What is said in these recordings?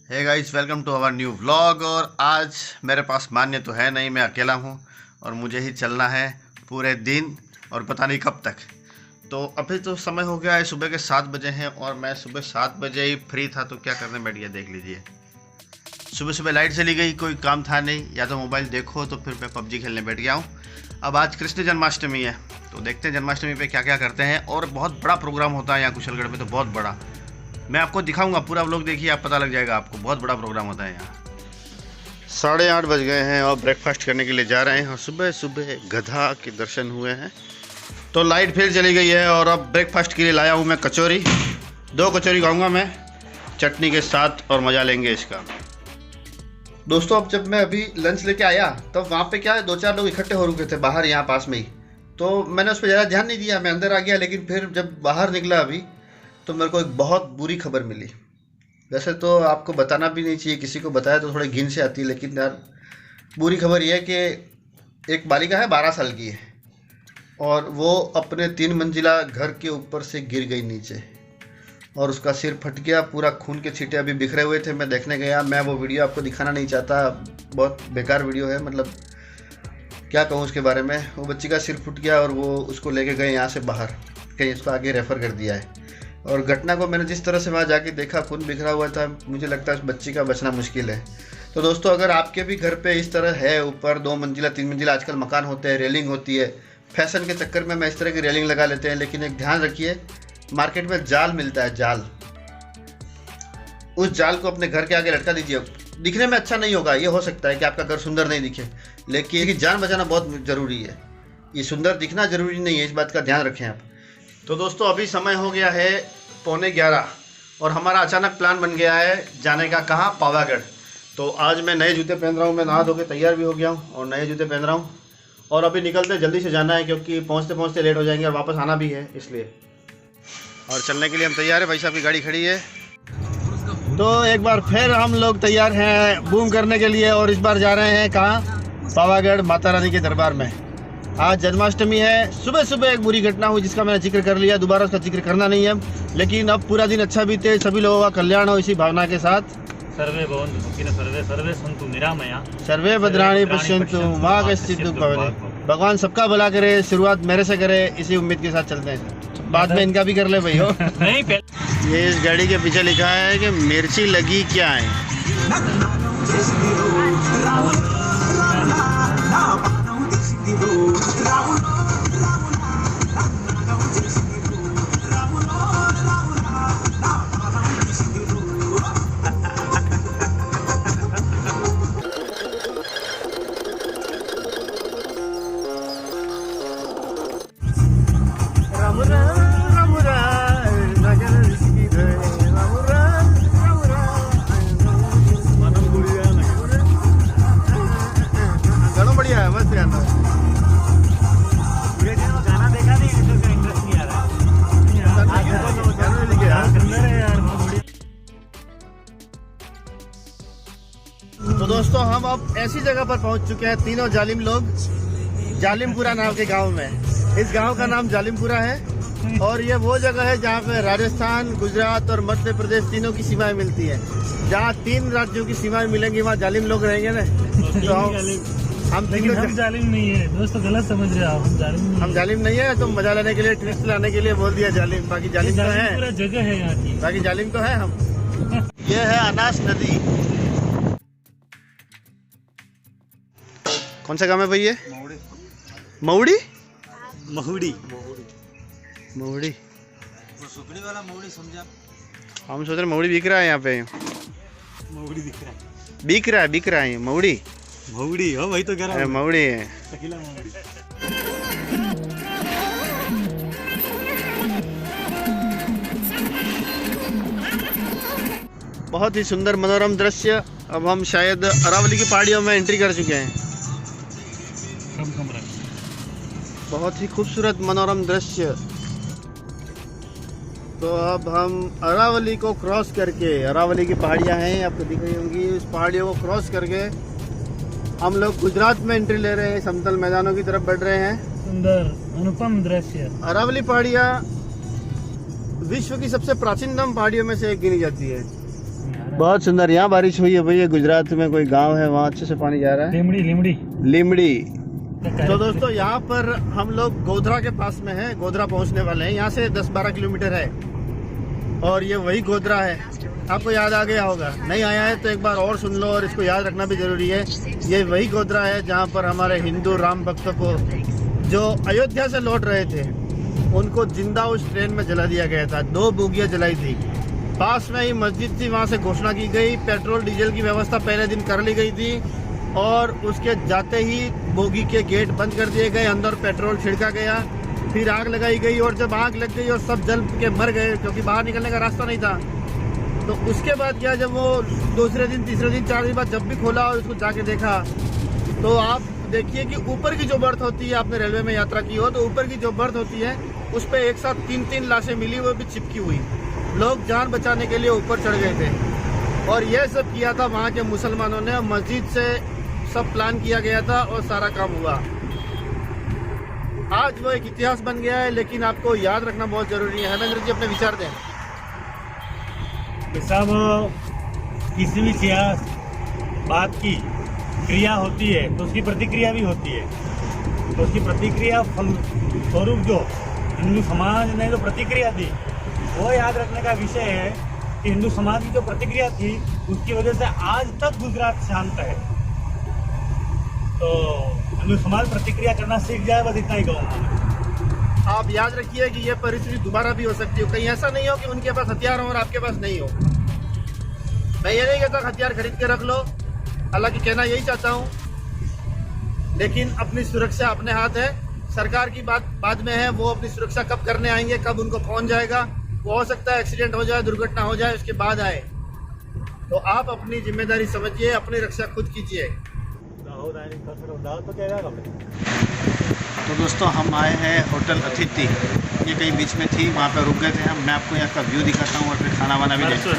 Hey guys, welcome to our new vlog. और आज मेरे पास मान्य तो है नहीं, मैं अकेला हूँ और मुझे ही चलना है पूरे दिन और पता नहीं कब तक। तो अभी तो समय हो गया है, सुबह के 7 बजे हैं और मैं सुबह 7 बजे ही फ्री था तो क्या करने बैठ गया। देख लीजिए, सुबह सुबह लाइट चली गई, कोई काम था नहीं, या तो मोबाइल देखो तो फिर मैं पबजी खेलने बैठ गया हूँ। अब आज कृष्ण जन्माष्टमी है तो देखते हैं जन्माष्टमी पे क्या क्या करते हैं। और बहुत बड़ा प्रोग्राम होता है यहाँ कुशलगढ़ में, तो बहुत बड़ा। मैं आपको दिखाऊंगा, पूरा व्लॉग देखिए, आप पता लग जाएगा आपको। बहुत बड़ा प्रोग्राम होता है यहाँ। 8:30 बज गए हैं और ब्रेकफास्ट करने के लिए जा रहे हैं और सुबह सुबह गधा के दर्शन हुए हैं तो लाइट फिर चली गई है। और अब ब्रेकफास्ट के लिए लाया हूँ मैं कचौरी। 2 कचौरी खाऊंगा मैं चटनी के साथ और मज़ा लेंगे इसका। दोस्तों, अब जब मैं अभी लंच लेके आया तब वहाँ पे क्या है, 2-4 लोग इकट्ठे हो रुके थे बाहर यहाँ पास में ही, तो मैंने उस पर ज़्यादा ध्यान नहीं दिया, मैं अंदर आ गया। लेकिन फिर जब बाहर निकला अभी तो मेरे को एक बहुत बुरी खबर मिली। वैसे तो आपको बताना भी नहीं चाहिए, किसी को बताया तो थोड़ी घिन से आती है, लेकिन यार बुरी खबर यह है कि एक बालिका है 12 साल की है और वो अपने 3 मंजिला घर के ऊपर से गिर गई नीचे और उसका सिर फट गया, पूरा खून के छींटे अभी बिखरे हुए थे। मैं देखने गया, मैं वो वीडियो आपको दिखाना नहीं चाहता, बहुत बेकार वीडियो है, मतलब क्या कहूँ उसके बारे में। वो बच्ची का सिर फट गया और वो उसको लेके गए यहाँ से बाहर, कहीं इसको आगे रेफ़र कर दिया है। और घटना को मैंने जिस तरह से वहाँ जाके देखा, खून बिखरा हुआ था, मुझे लगता है उस बच्ची का बचना मुश्किल है। तो दोस्तों, अगर आपके भी घर पे इस तरह है, ऊपर 2 मंजिला 3 मंजिला आजकल मकान होते हैं, रेलिंग होती है, फैशन के चक्कर में मैं इस तरह की रेलिंग लगा लेते हैं। लेकिन एक ध्यान रखिए, मार्केट में जाल मिलता है, जाल, उस जाल को अपने घर के आगे लटका दीजिए। दिखने में अच्छा नहीं होगा, ये हो सकता है कि आपका घर सुंदर नहीं दिखे, लेकिन जान बचाना बहुत ज़रूरी है। ये सुंदर दिखना ज़रूरी नहीं है, इस बात का ध्यान रखें आप। तो दोस्तों, अभी समय हो गया है 11:15 और हमारा अचानक प्लान बन गया है जाने का। कहाँ? पावागढ़। तो आज मैं नए जूते पहन रहा हूँ, मैं नहा धो के तैयार भी हो गया हूँ और नए जूते पहन रहा हूँ और अभी निकलते जल्दी से जाना है क्योंकि पहुँचते पहुँचते लेट हो जाएंगे और वापस आना भी है इसलिए। और चलने के लिए हम तैयार हैं, भाई साहब की गाड़ी खड़ी है। तो एक बार फिर हम लोग तैयार हैं बूम करने के लिए और इस बार जा रहे हैं कहाँ? पावागढ़ माता रानी के दरबार में। आज जन्माष्टमी है। सुबह सुबह एक बुरी घटना हुई जिसका मैंने जिक्र कर लिया, दोबारा उसका जिक्र करना नहीं है। लेकिन अब पूरा दिन अच्छा बीते, सभी लोगों का कल्याण हो, इसी भावना के साथ। सर्वे भवन्तु सुखिनः, सर्वे सन्तु निरामया, सर्वे भद्राणि पश्यन्तु मा कश्चित् दुःखं भवेत्। भगवान सबका भला करे, शुरुआत मेरे से करे, इसी उम्मीद के साथ चलते हैं। बाद में इनका भी कर ले भाई हो। नहीं ये इस गाड़ी के पीछे लिखा है कि मिर्ची लगी क्या है। गाना देखा नहीं, इसका इंटरेस्ट नहीं आ रहा है। तो दोस्तों, हम अब ऐसी जगह पर पहुंच चुके हैं, तीनों जालिम लोग, जालिमपुरा नाम के गांव में। इस गांव का नाम जालिमपुरा है और ये वो जगह है जहां पे राजस्थान, गुजरात और मध्य प्रदेश तीनों की सीमाएं मिलती है। जहां 3 राज्यों की सीमाएं मिलेंगी वहां जालिम लोग रहेंगे ना। तो हम जालिम नहीं है दोस्तों, गलत समझ रहे हो आप। हम जालिम नहीं है, तो मजा लेने के लिए, ट्विस्ट लाने के लिए बोल दिया जालिम। बाकी जालिम तो है, पूरा जगह है यहाँ की, बाकी जालिम तो है हम। ये है अनास नदी। कौन सा गाँव है भाई ये? मऊड़ी। महुड़ी मऊड़ी सुपड़ी वाला महुड़ी समझा। हम सोच रहे मऊड़ी बिक रहा है यहाँ पे। महुड़ी दिख रहा है, बिक रहा है मऊड़ी। महुड़ी हो वही तो कह रहा हूँ, मऊड़ी है। अकेला महुड़ी। बहुत ही सुंदर मनोरम दृश्य। अब हम शायद अरावली की पहाड़ियों में एंट्री कर चुके हैं। बहुत ही खूबसूरत मनोरम दृश्य। तो अब हम अरावली को क्रॉस करके, अरावली की पहाड़ियाँ हैं आपको दिख रही होंगी, इस पहाड़ियों को क्रॉस करके हम लोग गुजरात में एंट्री ले रहे हैं, समतल मैदानों की तरफ बढ़ रहे हैं। सुंदर अनुपम दृश्य। अरावली पहाड़ियाँ विश्व की सबसे प्राचीनतम पहाड़ियों में से एक गिनी जाती है। बहुत सुंदर। यहाँ बारिश हुई है भैया। गुजरात में कोई गांव है, वहाँ अच्छे से पानी जा रहा है। लिमड़ी। तो दोस्तों यहाँ पर हम लोग गोधरा के पास में है, गोधरा पहुँचने वाले हैं। यहाँ से 10-12 किलोमीटर है और ये वही गोधरा है। आपको याद आ गया होगा, नहीं आया है तो एक बार और सुन लो और इसको याद रखना भी जरूरी है। ये वही गोधरा है जहाँ पर हमारे हिंदू राम भक्तों को जो अयोध्या से लौट रहे थे उनको जिंदा उस ट्रेन में जला दिया गया था। 2 बोगियाँ जलाई थी। पास में ही मस्जिद थी, वहाँ से घोषणा की गई। पेट्रोल डीजल की व्यवस्था पहले दिन कर ली गई थी और उसके जाते ही बोगी के गेट बंद कर दिए गए, अंदर पेट्रोल छिड़का गया, फिर आग लगाई गई और जब आग लग गई और सब जल के मर गए क्योंकि बाहर निकलने का रास्ता नहीं था। तो उसके बाद क्या, जब वो दूसरे दिन, तीसरे दिन, 4 दिन बाद जब भी खोला और उसको जाके देखा तो आप देखिए कि ऊपर की जो बर्थ होती है, आपने रेलवे में यात्रा की हो तो ऊपर की जो बर्थ होती है उस पर एक साथ 3-3 लाशें मिली, वो भी चिपकी हुई। लोग जान बचाने के लिए ऊपर चढ़ गए थे और यह सब किया था वहाँ के मुसलमानों ने। मस्जिद से सब प्लान किया गया था और सारा काम हुआ। आज वो एक इतिहास बन गया है, लेकिन आपको याद रखना बहुत जरूरी है। हेमेंद्र जी अपने विचार दें। सब किसी भी सियास बात की क्रिया होती है तो उसकी प्रतिक्रिया भी होती है। तो उसकी प्रतिक्रिया फल स्वरूप जो हिंदू समाज ने जो प्रतिक्रिया दी वो याद रखने का विषय है कि हिंदू समाज की जो प्रतिक्रिया थी उसकी वजह से आज तक गुजरात शांत है। तो हिंदू समाज प्रतिक्रिया करना सीख जाए, बस इतना ही कहूँगा। आप याद रखिए कि यह परिस्थिति दोबारा भी हो सकती है। कहीं ऐसा नहीं हो कि उनके पास हथियार हो और आपके पास नहीं हो। मैं ये नहीं कहता हथियार खरीद के रख लो, हालांकि कहना यही चाहता हूँ, लेकिन अपनी सुरक्षा अपने हाथ है। सरकार की बात बाद में है, वो अपनी सुरक्षा कब करने आएंगे, कब उनको फोन जाएगा, वो हो सकता है एक्सीडेंट हो जाए, दुर्घटना हो जाए, उसके बाद आए। तो आप अपनी जिम्मेदारी समझिए, अपनी रक्षा खुद कीजिए। तो दोस्तों हम आए हैं होटल अतिथि, ये कहीं बीच में थी, वहाँ पर रुक गए थे हम। मैं आपको यहाँ का व्यू दिखाता हूँ और फिर खाना वाना भी देखता हूँ।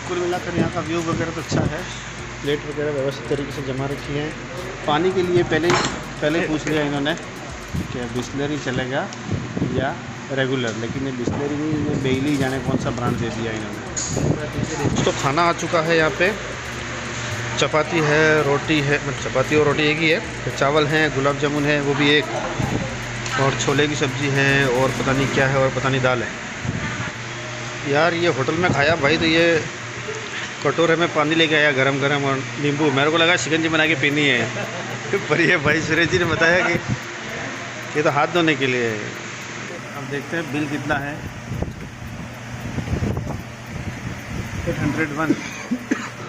कुल मिलाकर यहाँ का व्यू वगैरह तो अच्छा है। प्लेट वगैरह व्यवस्थित तरीके से जमा रखी है। पानी के लिए पहले पूछ लिया इन्होंने कि बिस्लरी चलेगा या रेगुलर, लेकिन ये बिस्लरी नहीं, ये बेली जाने कौन सा ब्रांड दे दिया इन्होंने। तो खाना आ चुका है यहाँ पे। चपाती है, रोटी है, मतलब चपाती और रोटी एक ही है, फिर चावल हैं, गुलाब जामुन है वो भी एक, और छोले की सब्ज़ी है, और पता नहीं क्या है, और पता नहीं दाल है। यार ये होटल में खाया भाई, तो ये कटोरे में पानी लेके आया गरम गरम और नींबू। मेरे को लगा शिकंजी बना के पीनी है, पर ये भाई सुरेश जी ने बताया कि ये तो हाथ धोने के लिए है। अब देखते हैं बिल कितना है। 801।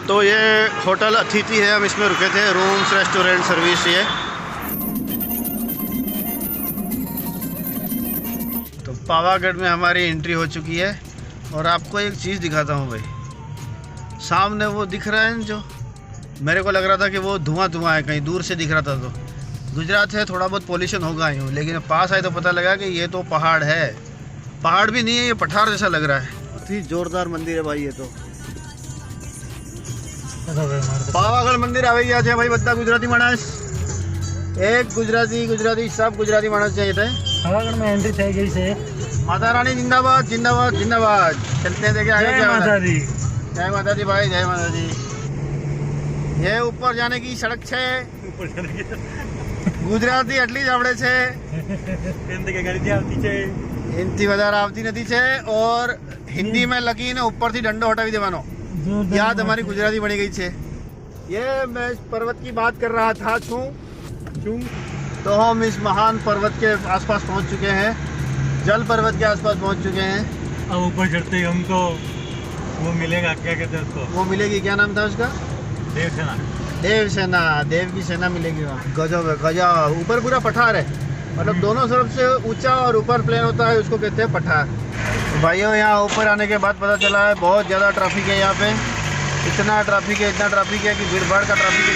तो ये होटल अतिथि है, हम इसमें रुके थे। रूम्स, रेस्टोरेंट, सर्विस ये। तो पावागढ़ में हमारी एंट्री हो चुकी है और आपको एक चीज़ दिखाता हूँ भाई। सामने वो दिख रहा है, जो मेरे को लग रहा था कि वो धुआं है, कहीं दूर से दिख रहा था। तो गुजरात है, थोड़ा बहुत पॉल्यूशन होगा यूँ, लेकिन पास आए तो पता लगा कि ये तो पहाड़ है। पहाड़ भी नहीं है, ये पठार जैसा लग रहा है। बहुत ही जोरदार मंदिर है भाई ये तो। पावागढ़ मंदिर आ गई आज है भाई। बता गुजराती मानस, एक गुजराती सब गुजराती मानस चाहिए थे। पावागढ़ में एंट्री થઈ गई છે। माता रानी जिंदाबाद जिंदाबाद जिंदाबाद। चलते हैं, देखे आगे क्या माता दी। जय माता दी भाई, जय माता दी। ये ऊपर जाने की सड़क है। गुजराती એટલી જ આવડે છે, એમ કે ગાડી આવતી છે, એનથી વધારે આવતી નથી છે। और हिंदी में લખીને ઉપરથી દંડો હટાવી દેવાનો, याद हमारी गुजराती बनी गई है। ये मैं इस पर्वत की बात कर रहा था। तो हम इस महान पर्वत के आसपास पहुंच चुके हैं, जल पर्वत के आसपास पहुंच चुके हैं। अब ऊपर चढ़ते ही हमको वो मिलेगा, क्या कहते हैं उसको, वो मिलेगी, क्या नाम था उसका, देवसेना, देव की सेना मिलेगी वहाँ। गजब है, गजब। ऊपर पूरा पठार है, मतलब दोनों तरफ से ऊंचा और ऊपर प्लेन होता है, उसको कहते हैं पठार। तो भाइयों यहाँ ऊपर आने के बाद पता चला है बहुत ज़्यादा ट्रैफिक है यहाँ पे। इतना ट्रैफिक है कि भीड़ भाड़ का ट्रैफिक में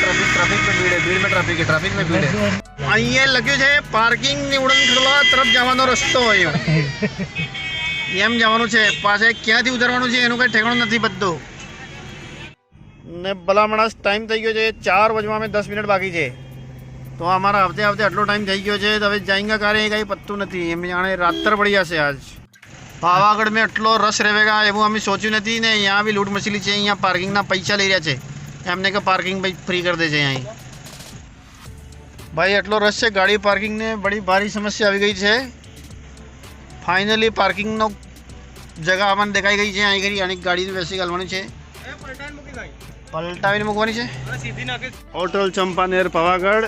भीड़ है, भीड़ में ट्रैफिक में भीड़ है। અહીંયા લખ્યું છે પાર્કિંગ નિવડન ખડવા તરફ જવાનો રસ્તો હોય એમ જવાનું છે, પાછે ક્યાંથી ઉતરવાનું છે એનું કંઈ ઠેકાણું નથી બધું ને। ભલા માણસ ટાઈમ થઈ ગયો છે 4 વાગવામાં 10 મિનિટ બાકી છે, તો અમારા હફતે હફતે આટલો ટાઈમ થઈ ગયો છે તો હવે જાયંગા કારે કંઈ પત્તું નથી એમ જાણે રાતર પડી જશે આજ પાવાગઢ મેં એટલો રસ રહેવેગા એવું અમે સોચ્યું નથી ને यहाँ भी લૂંટ મચલી છે અહીંયા પાર્કિંગના પૈસા લઈ રહ્યા છે એમને કે પાર્કિંગ ભાઈ ફ્રી કરી દે છે અહીં ભાઈ એટલો રસ છે ગાડી પાર્કિંગને બડી ભારી સમસ્યા આવી ગઈ છે ફાઇનલી પાર્કિંગનો જગા અમને દેખાઈ ગઈ છે અહીં ઘડી અનેક ગાડી બેસી ગાલવાની છે पलटावी मुकवानी है होटल चंपानेर पावागढ़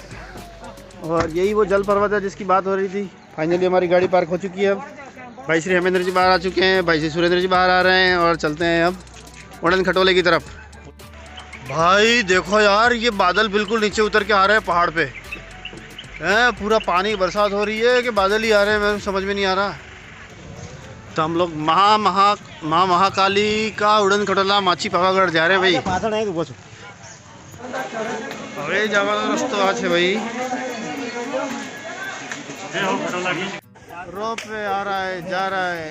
और यही वो जल पर्वत है जिसकी बात हो रही थी। फाइनली हमारी गाड़ी पार्क हो चुकी है। भाई श्री हेमेंद्र जी बाहर आ चुके हैं, भाई श्री सुरेंद्र जी बाहर आ रहे हैं और चलते हैं अब उड़न खटोले की तरफ। भाई देखो यार ये बादल बिल्कुल नीचे उतर के आ रहे हैं पहाड़ पे हैं, पूरा पानी बरसात हो रही है कि बादल ही आ रहे हैं, मेरे समझ में नहीं आ रहा। तो हम लोग महाकाली का उड़न खटोला माची पावागढ़ जा रहे हैं भाई। હવે જવાનો રસ્તો આ છે ભાઈ। रोप पे आ रहा है, जा रहा है,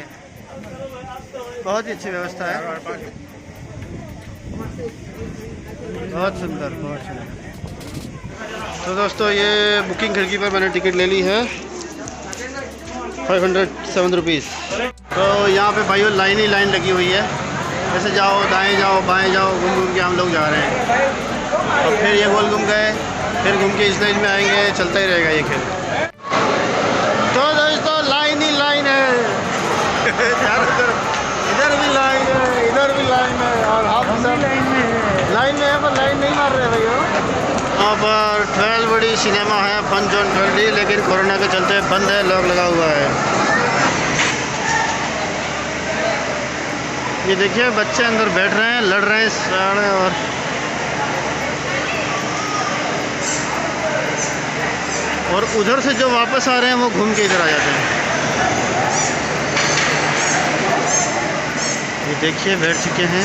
बहुत ही अच्छी व्यवस्था है, बहुत सुंदर, बहुत सुंदर। तो दोस्तों ये बुकिंग खिड़की पर मैंने टिकट ले ली है 507 रुपीज़। तो यहाँ पे भाइयों लाइन ही लाइन लगी हुई है, ऐसे जाओ दाएं जाओ बाएं जाओ, घूम घूम के हम लोग जा रहे हैं। और फिर ये गोल घूम गए, फिर घूम के इस लाइन में आएंगे, चलता ही रहेगा ये खेल। तो दोस्तों लाइन ही लाइन है चारों तरफ, इधर भी लाइन है, इधर भी लाइन है और आप लाइन में है पर लाइन नहीं मार रहे भैया। यहाँ पर 12 बड़ी सिनेमा है फन जोन 12D, लेकिन कोरोना के चलते बंद है, लॉक लगा हुआ है। ये देखिए बच्चे अंदर बैठ रहे हैं, लड़ रहे हैं सारे, और उधर से जो वापस आ रहे हैं वो घूम के इधर आ जाते हैं। ये देखिए बैठ चुके हैं,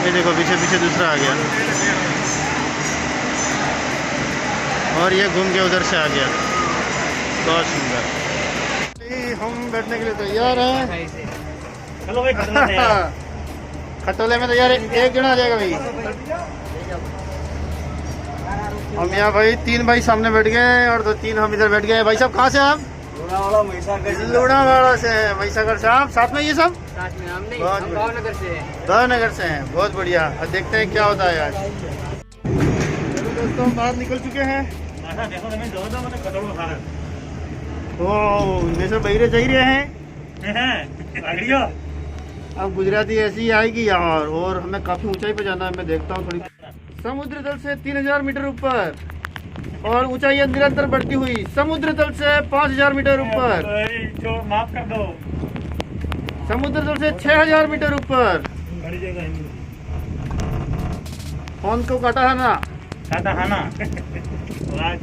ये देखो पीछे पीछे दूसरा आ गया और ये घूम के उधर से आ गया, बहुत सुंदर। हम बैठने के लिए तैयार हैं। चलो भाई खटोले में तैयार है, एक जना आ जाएगा भाई। हम यहाँ भाई 3 भाई सामने बैठ गए और 2-3 हम इधर बैठ गए। भाई साहब कहाँ से आप? लुणावाड़ा से हैं, महिसागर से। आप साथ में ये सब? भावनगर से। भावनगर से हैं, बहुत बढ़िया। अब देखते हैं क्या होता है आज। दोस्तों हम बाहर निकल चुके हैं। ओह सब बहिरे जा रहे हैं। अब गुजराती ऐसी ही आएगी यार, और हमें काफी ऊंचाई पे जाना है। मैं देखता हूँ थोड़ी, समुद्र तल से 3000 मीटर ऊपर और ऊंचाई निरंतर बढ़ती हुई, समुद्र तल से 5000 मीटर ऊपर, माफ कर दो, समुद्र तल से 6000 मीटर ऊपर। फोन को काटा है ना,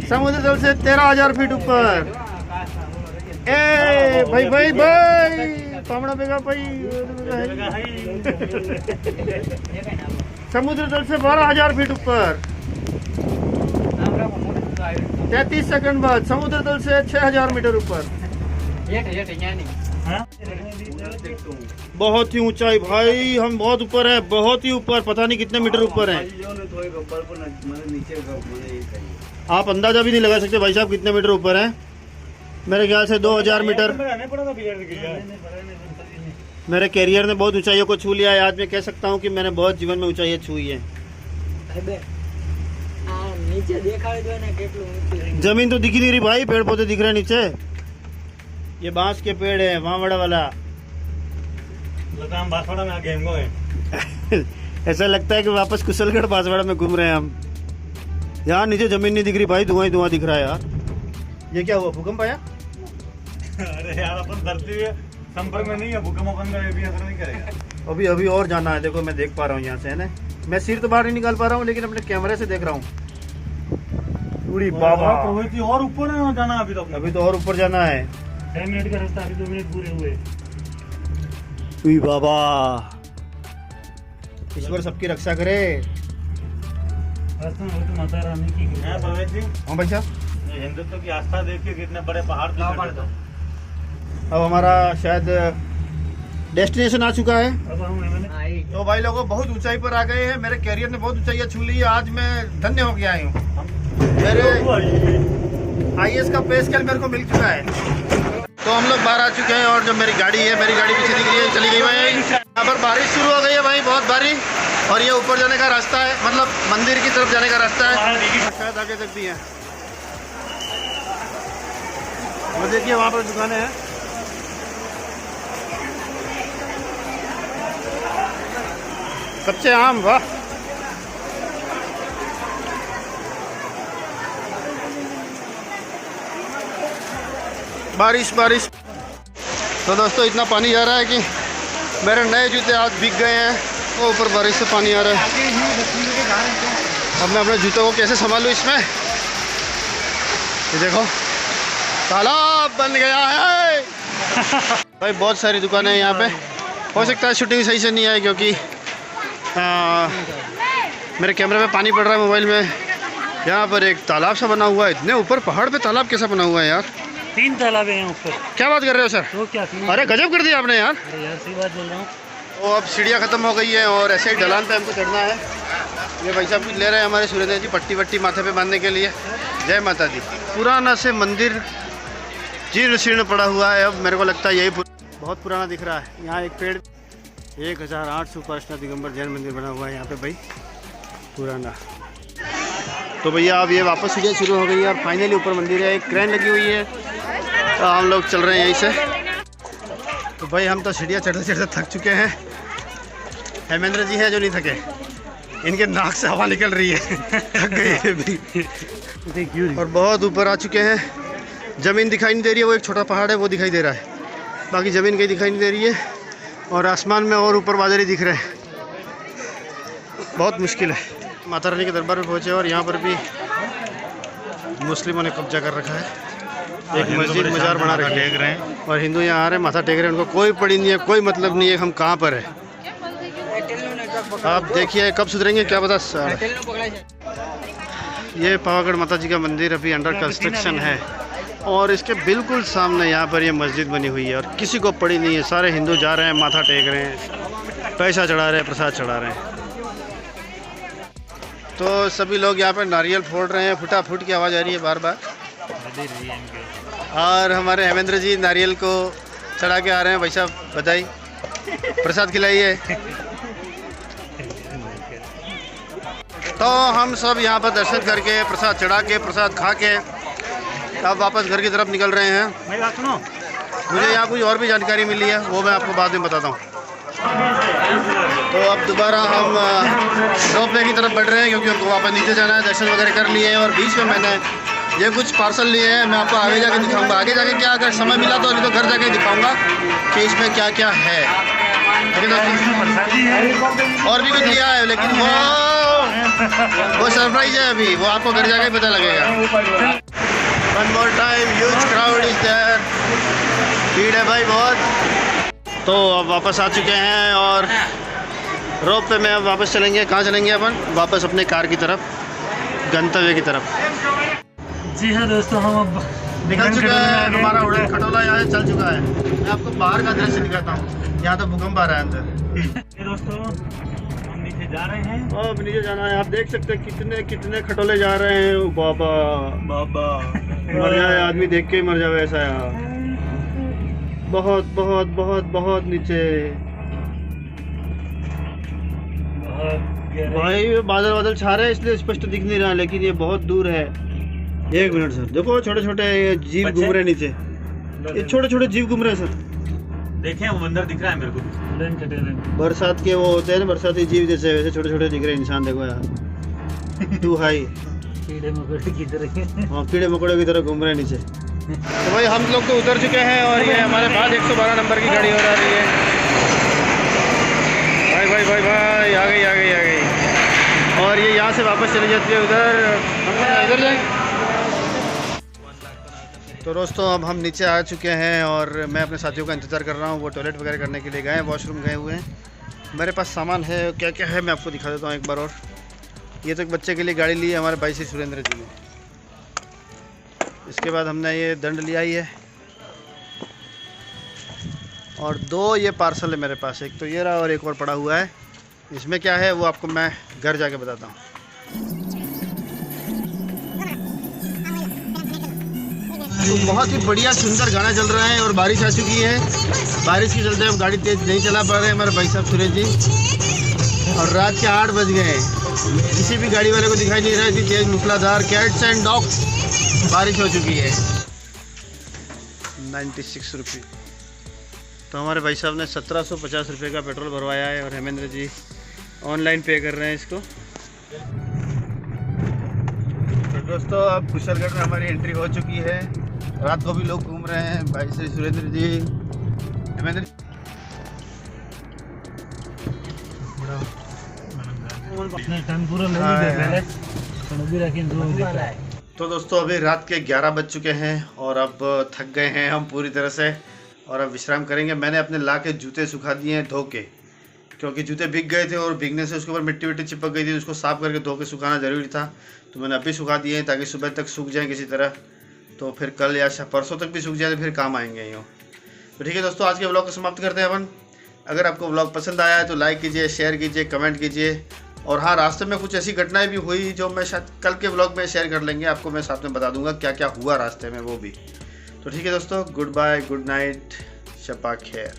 समुद्र तल से 13000 फीट ऊपर। ए भाई भाई भाई पामड़ा बेगा भाई। समुद्र तल से 12000 फीट ऊपर, 33 सेकंड बाद समुद्र तल से 6000 मीटर ऊपर। बहुत ही ऊंचाई भाई, हम बहुत ऊपर है, बहुत ही ऊपर, पता नहीं कितने मीटर ऊपर हैं। आप अंदाजा भी नहीं लगा सकते भाई साहब कितने मीटर ऊपर हैं। मेरे ख्याल से 2000 मीटर। मेरे कैरियर ने बहुत ऊंचाइयों को छू लिया है। आज मैं कह सकता हूँ कि मैंने बहुत जीवन में ऊंचाइयाँ छुई है। जमीन तो दिखी नहीं रही भाई, पेड़ पौधे दिख रहे हैं नीचे। ये बांस के पेड़ है, वहाँ वाला। बांसवाड़ा में आगे हमको है। ऐसा लगता है कि वापस कुशलगढ़ बांसवाड़ा में घूम रहे हैं हम। यहाँ नीचे जमीन नहीं दिख रही भाई, धुआं ही धुआं दिख रहा है यार। ये क्या हुआ, भूकंप आया? अरे यार अपन धरती है संपर्क में नहीं है, भूकंप अपन का भी असर नहीं करेगा। अभी और जाना है। देखो मैं देख पा रहा हूँ यहाँ से, है ना। मैं सिर तो बाहर नहीं निकाल पा रहा हूँ, लेकिन अपने कैमरे से देख रहा हूँ। बाबा और ऊपर है जाना अभी तो और ऊपर जाना है। 6 मिनट का रास्ता, अभी 2 मिनट पूरे हुए। बाबा ईश्वर सबकी रक्षा करे। माता रानी की। हाँ भाई साहब, हिंदुत्व की आस्था देखिए कितने बड़े पहाड़ दिख रहे हैं। अब हमारा शायद डेस्टिनेशन आ चुका है। अब हम मैंने तो भाई लोगों बहुत ऊंचाई पर आ गए हैं, मेरे कैरियर ने बहुत ऊंचाई छू ली है। आज मैं धन्य हो गया हूँ, मेरे IAS का पे स्केल मेरे को मिल चुका है। तो हम लोग बाहर आ चुके हैं और जो मेरी गाड़ी है, मेरी गाड़ी पीछे दिख रही है, चली गई भाई। यहाँ पर बारिश शुरू हो गई है भाई, बहुत बारिश। और ये ऊपर जाने का रास्ता है, मतलब मंदिर की तरफ जाने का रास्ता है, शायद आगे तक भी है। और देखिए वहाँ पर दुकानें हैं। कच्चे आम, वाह। बारिश बारिश। तो दोस्तों इतना पानी जा रहा है कि मेरे नए जूते आज भीग गए हैं। वो ऊपर बारिश से पानी आ रहा है। अब मैं अपने जूतों को कैसे संभालूं इसमें। ये देखो तालाब बन गया है। भाई बहुत सारी दुकानें हैं यहाँ पे। हो सकता है शूटिंग सही से नहीं आए क्योंकि मेरे कैमरे में पानी पड़ रहा है मोबाइल में। यहाँ पर एक तालाब सा बना हुआ है। इतने ऊपर पहाड़ पे तालाब कैसा बना हुआ है यार। 3 तालाब हैं ऊपर। क्या बात कर रहे हो सर? तो क्या अरे गजब कर दिया आपने यार। अरे यार सही बात बोल रहा हूँ। तो अब सीढ़ियाँ ख़त्म हो गई है और ऐसे ही ढलान पे हमको चढ़ना है। ये भाई साहब कुछ ले रहे हैं हमारे सुरेंद्र जी, पट्टी वट्टी माथे पे बांधने के लिए। जय माता दी। पुराना से मंदिर जीर्ण शीर्ण पड़ा हुआ है। अब मेरे को लगता है यही बहुत पुराना दिख रहा है। यहाँ एक पेड़ 1800 उपासना दिगंबर जैन मंदिर बना हुआ है यहाँ पे भाई, पुराना। तो भैया अब ये वापस सीढ़ियाँ शुरू हो गई है और फाइनली ऊपर मंदिर है। एक क्रेन लगी हुई है। तो हम लोग चल रहे हैं यहीं से। तो भाई हम तो सीढ़ियाँ चढ़ते चढ़ते थक चुके हैं। हेमेंद्र जी हैं जो नहीं थके, इनके नाक से हवा निकल रही है। थक गए हैं भी। और बहुत ऊपर आ चुके हैं। ज़मीन दिखाई नहीं दे रही है, वो एक छोटा पहाड़ है वो दिखाई दे रहा है, बाकी ज़मीन कहीं दिखाई नहीं दे रही है। और आसमान में और ऊपर बादल ही दिख रहे हैं। बहुत मुश्किल है। माता रानी के दरबार में पहुँचे और यहाँ पर भी मुस्लिमों ने कब्जा कर रखा है। एक मस्जिद मजार बना रखी है और हिंदू यहाँ आ रहे हैं, माथा टेक रहे हैं। उनको कोई पड़ी नहीं है, कोई मतलब नहीं है हम कहाँ पर है। आप देखिए कब सुधरेंगे क्या पता सर। ये पावागढ़ माता जी का मंदिर अभी अंडर कंस्ट्रक्शन है और इसके बिल्कुल सामने यहाँ पर ये मस्जिद बनी हुई है और किसी को पड़ी नहीं है। सारे हिंदू जा रहे हैं, माथा टेक रहे हैं, पैसा चढ़ा रहे हैं, प्रसाद चढ़ा रहे हैं। तो सभी लोग यहाँ पर नारियल फोड़ रहे हैं। फुटाफुट की आवाज़ आ रही है बार बार। और हमारे हेमेंद्र जी नारियल को चढ़ा के आ रहे हैं। भाई साहब बधाई, प्रसाद खिलाइए। तो हम सब यहाँ पर दर्शन करके प्रसाद चढ़ा के प्रसाद खा के अब वापस घर की तरफ निकल रहे हैं। मेरी बात सुनो। मुझे यहाँ कुछ और भी जानकारी मिली है, वो मैं आपको बाद में बताता हूँ। तो अब दोबारा हम रोपवे की तरफ बढ़ रहे हैं क्योंकि उनको वापस नीचे जाना है। दर्शन वगैरह कर लिए और बीच में मैंने ये कुछ पार्सल लिए हैं। मैं आपको आगे जाके दिखाऊंगा। आगे जाके क्या अगर समय मिला तो नहीं तो घर जाके दिखाऊंगा कि इसमें क्या क्या है। और भी कुछ लिया है लेकिन वो सरप्राइज है, अभी वो आपको घर जाके पता लगेगा। One more time, huge crowd is there. भीड़ है भाई बहुत। तो अब वापस आ चुके हैं और रोप पे में अब वापस चलेंगे। कहाँ चलेंगे अपन? वापस अपने कार की तरफ, गंतव्य की तरफ। जी हाँ दोस्तों, हम अब निकल चुका है। हमारा उड़न खटोला यहाँ चल चुका है। मैं आपको बाहर का दृश्य दिखाता हूँ। यहाँ तो भूकंप आ रहा है अंदर। दोस्तों हम नीचे जा रहे हैं। अब नीचे जाना है। आप देख सकते हैं कितने कितने खटोले जा रहे हैं। ओ बाबा बाबा मर जाए आदमी, देख के ही मर जाए ऐसा यार। बहुत बहुत बहुत बहुत नीचे भाई। बादल बादल छा रहे हैं इसलिए स्पष्ट दिख नहीं रहा, लेकिन ये बहुत दूर है। एक मिनट सर, देखो छोटे छोटे जीव घूम रहे नीचे। ये छोटे छोटे जीव घूम रहे हैं सर। देखें वो अंदर दिख रहा है मेरे को। बरसात के वो होते हैं ना, बरसाती जीव जैसे, वैसे छोटे छोटे दिख रहे हैं इंसान। देखो यार, टू हाई कीड़े मकोड़े की तरह। हाँ, कीड़े मकोड़े की तरह घूम रहे हैं नीचे। तो भाई हम लोग तो उतर चुके हैं और ये हमारे पास 112 नंबर की गाड़ी हो रही है। भाई भाई भाई भाई आ गई आ गई आ गई। और ये यहाँ से वापस चली जाती है उधर। इधर जाएंगे। तो दोस्तों अब हम नीचे आ चुके हैं और मैं अपने साथियों का इंतज़ार कर रहा हूँ। वो टॉयलेट वगैरह करने के लिए गए हैं, वॉशरूम गए हुए हैं। मेरे पास सामान है, क्या क्या है मैं आपको दिखा देता हूँ एक बार और। ये तो एक बच्चे के लिए गाड़ी ली है हमारे भाई श्री सुरेंद्र जी ने। इसके बाद हमने ये दंड लिया ही है। और 2 ये पार्सल है मेरे पास, एक तो ये रहा और एक और पड़ा हुआ है। इसमें क्या है वो आपको मैं घर जाके बताता हूँ। तो बहुत ही बढ़िया सुंदर गाना चल रहा है और बारिश आ चुकी है। बारिश के चलते हम गाड़ी तेज़ नहीं चला पा रहे हैं हमारे भाई साहब सुरेश जी। और रात के 8 बज गए हैं, किसी भी गाड़ी वाले को दिखाई नहीं रहा है। इतनी तेज़ मूसलाधार कैट्स एंड डॉग्स बारिश हो चुकी है। 96 रुपये। तो हमारे भाई साहब ने 1750 रुपये का पेट्रोल भरवाया है और हेमेंद्र जी ऑनलाइन पे कर रहे हैं इसको। तो दोस्तों अब कुशलगढ़ में हमारी एंट्री हो चुकी है। रात को भी लोग घूम रहे हैं, भाई श्री सुरेंद्र जी, हेमेंद्र। तो दोस्तों अभी रात के 11 बज चुके हैं और अब थक गए हैं हम पूरी तरह से और अब विश्राम करेंगे। मैंने अपने ला के जूते सुखा दिए हैं धो के, क्योंकि जूते भीग गए थे और भीगने से उसके ऊपर मिट्टी विट्टी चिपक गई थी। उसको साफ़ करके धो के सुखाना ज़रूरी था, तो मैंने अभी सुखा दिए हैं ताकि सुबह तक सूख जाए किसी तरह। तो फिर कल या परसों तक भी सूख जाए तो फिर काम आएंगे यूँ। तो ठीक है दोस्तों, आज के ब्लॉग को समाप्त करते हैं अपन। अगर आपको ब्लॉग पसंद आया है तो लाइक कीजिए, शेयर कीजिए, कमेंट कीजिए। और हाँ, रास्ते में कुछ ऐसी घटनाएं भी हुई जो मैं शायद कल के ब्लॉग में शेयर कर लेंगे, आपको मैं साथ में बता दूंगा क्या क्या हुआ रास्ते में वो भी। तो ठीक है दोस्तों, गुड बाय, गुड नाइट, शब्बा खैर।